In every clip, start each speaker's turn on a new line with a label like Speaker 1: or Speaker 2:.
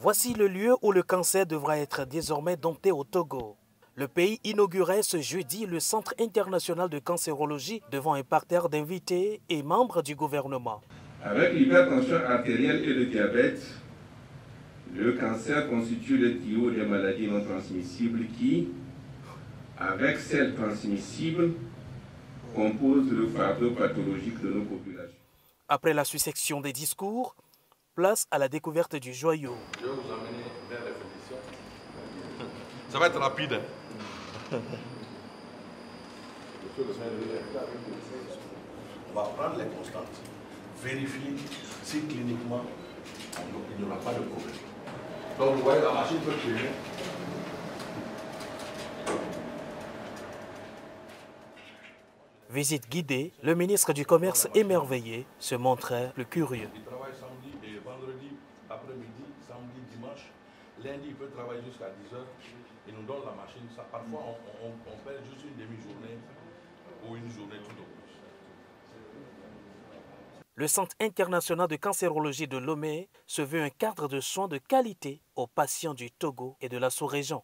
Speaker 1: Voici le lieu où le cancer devra être désormais dompté au Togo. Le pays inaugurait ce jeudi le Centre international de cancérologie devant un parterre d'invités et membres du gouvernement.
Speaker 2: Avec l'hypertension artérielle et le diabète, le cancer constitue le trio des maladies non transmissibles qui, avec celles transmissibles, composent le fardeau pathologique de nos populations.
Speaker 1: Après la sussection des discours, place à la découverte du joyau.
Speaker 3: Je vais vous amener vers les répétitions. Ça va être rapide.
Speaker 4: On va prendre les constantes, vérifier si cliniquement il n'y aura pas de problème.
Speaker 3: Donc vous voyez, la machine peut tourner.
Speaker 1: Visite guidée, le ministre du Commerce émerveillé se montrait le curieux.
Speaker 3: Il travaille samedi et vendredi après-midi, samedi, dimanche. Lundi, il peut travailler jusqu'à 10 h. Il nous donne la machine. Ça, parfois, on perd juste une demi-journée ou une journée tout au plus.
Speaker 1: Le Centre international de cancérologie de Lomé se veut un cadre de soins de qualité aux patients du Togo et de la sous-région.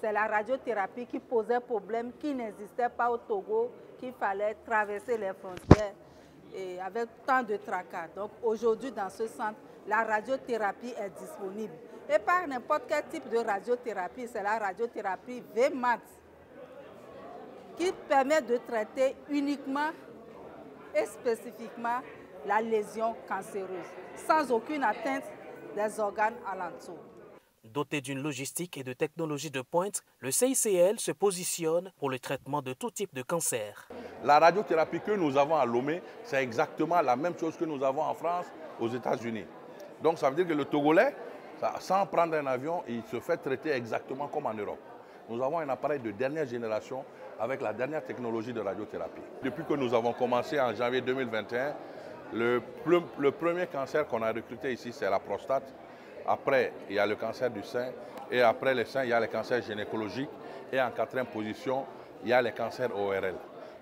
Speaker 5: C'est la radiothérapie qui posait problème, qui n'existait pas au Togo, qu'il fallait traverser les frontières et avec tant de tracas. Donc aujourd'hui, dans ce centre, la radiothérapie est disponible. Et pas n'importe quel type de radiothérapie, c'est la radiothérapie VMAT qui permet de traiter uniquement et spécifiquement la lésion cancéreuse, sans aucune atteinte des organes alentours.
Speaker 1: Doté d'une logistique et de technologies de pointe, le CICL se positionne pour le traitement de tout type de cancer.
Speaker 3: La radiothérapie que nous avons à Lomé, c'est exactement la même chose que nous avons en France, aux États-Unis. Donc ça veut dire que le Togolais, sans prendre un avion, il se fait traiter exactement comme en Europe. Nous avons un appareil de dernière génération avec la dernière technologie de radiothérapie. Depuis que nous avons commencé en janvier 2021, le premier cancer qu'on a recruté ici, c'est la prostate. Après, il y a le cancer du sein. Et après le sein, il y a les cancers gynécologiques. Et en quatrième position, il y a les cancers ORL.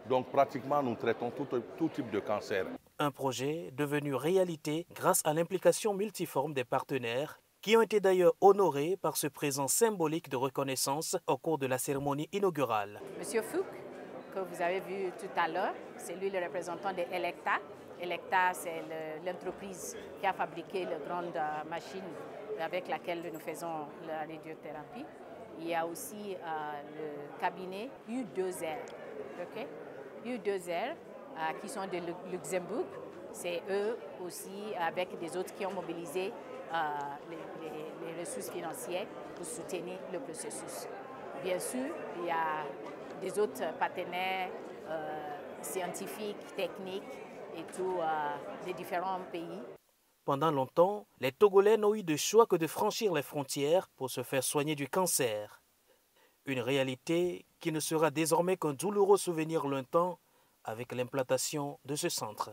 Speaker 3: Donc pratiquement, nous traitons tout type de cancer.
Speaker 1: Un projet devenu réalité grâce à l'implication multiforme des partenaires qui ont été d'ailleurs honorés par ce présent symbolique de reconnaissance au cours de la cérémonie inaugurale.
Speaker 6: Monsieur Fouk, que vous avez vu tout à l'heure, c'est lui le représentant de Electa. Electa, c'est l'entreprise qui a fabriqué la grande machine avec laquelle nous faisons la radiothérapie. Il y a aussi le cabinet U2R, okay? U2R qui sont de Luxembourg. C'est eux aussi, avec des autres qui ont mobilisé les ressources financières pour soutenir le processus. Bien sûr, il y a des autres partenaires scientifiques, techniques, et tous les différents pays.
Speaker 1: Pendant longtemps, les Togolais n'ont eu de choix que de franchir les frontières pour se faire soigner du cancer. Une réalité qui ne sera désormais qu'un douloureux souvenir lointain avec l'implantation de ce centre.